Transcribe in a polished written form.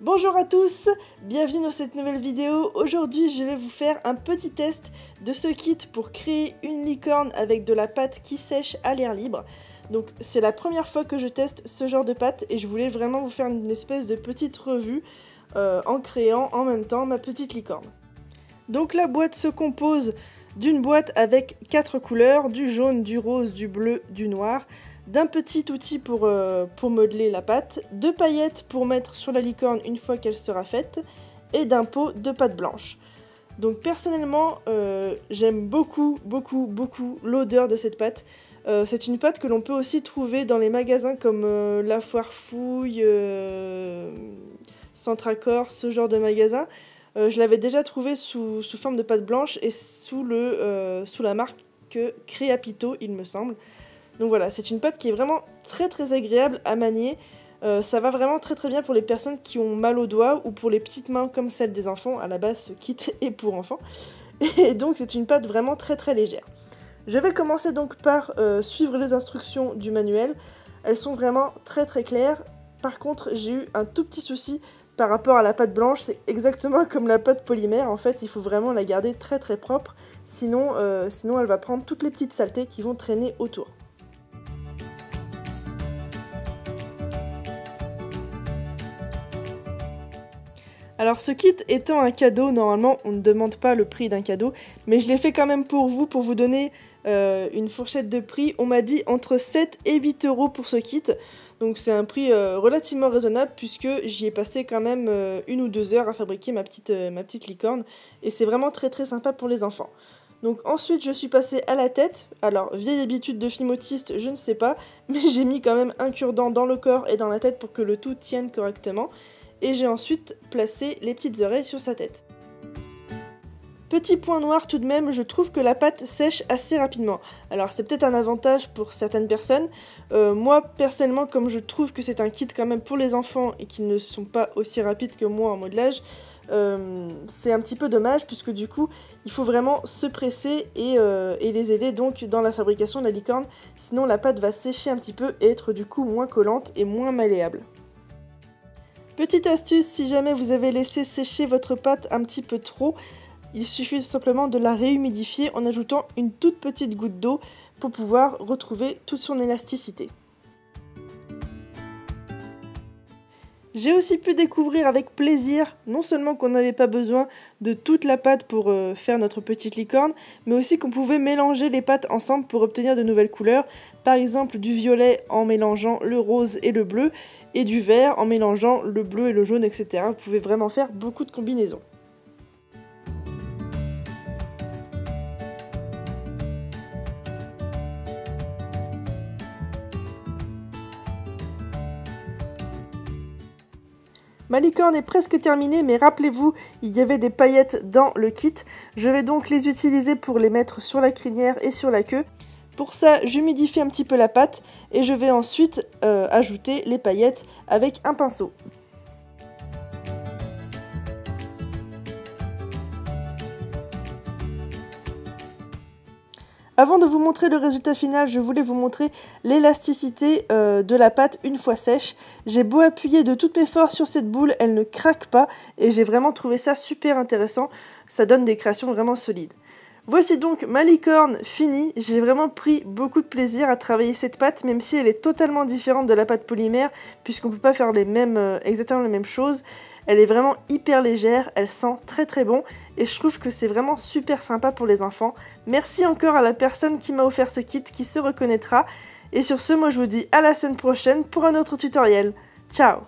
Bonjour à tous, bienvenue dans cette nouvelle vidéo. Aujourd'hui je vais vous faire un petit test de ce kit pour créer une licorne avec de la pâte qui sèche à l'air libre. Donc c'est la première fois que je teste ce genre de pâte et je voulais vraiment vous faire une espèce de petite revue en créant en même temps ma petite licorne. Donc la boîte se compose d'une boîte avec 4 couleurs, du jaune, du rose, du bleu, du noir, d'un petit outil pour modeler la pâte, de paillettes pour mettre sur la licorne une fois qu'elle sera faite, et d'un pot de pâte blanche. Donc personnellement, j'aime beaucoup l'odeur de cette pâte. C'est une pâte que l'on peut aussi trouver dans les magasins comme La Foire Fouille, Centracor, ce genre de magasin. Je l'avais déjà trouvée sous forme de pâte blanche et sous la marque Créapito, il me semble. Donc voilà, c'est une pâte qui est vraiment très agréable à manier. Ça va vraiment très bien pour les personnes qui ont mal aux doigts ou pour les petites mains comme celles des enfants. À la base, ce kit est pour enfants. Et donc c'est une pâte vraiment très légère. Je vais commencer donc par suivre les instructions du manuel. Elles sont vraiment très claires. Par contre, j'ai eu un tout petit souci par rapport à la pâte blanche. C'est exactement comme la pâte polymère. En fait, il faut vraiment la garder très propre. Sinon elle va prendre toutes les petites saletés qui vont traîner autour. Alors ce kit étant un cadeau, normalement on ne demande pas le prix d'un cadeau, mais je l'ai fait quand même pour vous donner une fourchette de prix. On m'a dit entre 7 et 8 € pour ce kit, donc c'est un prix relativement raisonnable puisque j'y ai passé quand même 1 ou 2 heures à fabriquer ma petite licorne, et c'est vraiment très sympa pour les enfants. Donc ensuite je suis passée à la tête. Alors vieille habitude de fille autiste, je ne sais pas, mais j'ai mis quand même un cure-dent dans le corps et dans la tête pour que le tout tienne correctement. Et j'ai ensuite placé les petites oreilles sur sa tête. Petit point noir tout de même, je trouve que la pâte sèche assez rapidement. Alors c'est peut-être un avantage pour certaines personnes. Moi personnellement, comme je trouve que c'est un kit quand même pour les enfants et qu'ils ne sont pas aussi rapides que moi en modelage, c'est un petit peu dommage puisque du coup il faut vraiment se presser et les aider donc dans la fabrication de la licorne. Sinon la pâte va sécher un petit peu et être du coup moins collante et moins malléable. Petite astuce, si jamais vous avez laissé sécher votre pâte un petit peu trop, il suffit tout simplement de la réhumidifier en ajoutant une toute petite goutte d'eau pour pouvoir retrouver toute son élasticité. J'ai aussi pu découvrir avec plaisir, non seulement qu'on n'avait pas besoin de toute la pâte pour faire notre petite licorne, mais aussi qu'on pouvait mélanger les pâtes ensemble pour obtenir de nouvelles couleurs, par exemple du violet en mélangeant le rose et le bleu, et du vert en mélangeant le bleu et le jaune, etc. Vous pouvez vraiment faire beaucoup de combinaisons. Ma licorne est presque terminée, mais rappelez-vous, il y avait des paillettes dans le kit. Je vais donc les utiliser pour les mettre sur la crinière et sur la queue. Pour ça, j'humidifie un petit peu la pâte et je vais ensuite ajouter les paillettes avec un pinceau. Avant de vous montrer le résultat final, je voulais vous montrer l'élasticité de la pâte une fois sèche. J'ai beau appuyer de toutes mes forces sur cette boule, elle ne craque pas et j'ai vraiment trouvé ça super intéressant. Ça donne des créations vraiment solides. Voici donc ma licorne finie. J'ai vraiment pris beaucoup de plaisir à travailler cette pâte, même si elle est totalement différente de la pâte polymère, puisqu'on ne peut pas faire exactement les mêmes choses. Elle est vraiment hyper légère, elle sent très bon, et je trouve que c'est vraiment super sympa pour les enfants. Merci encore à la personne qui m'a offert ce kit, qui se reconnaîtra. Et sur ce, moi je vous dis à la semaine prochaine pour un autre tutoriel. Ciao!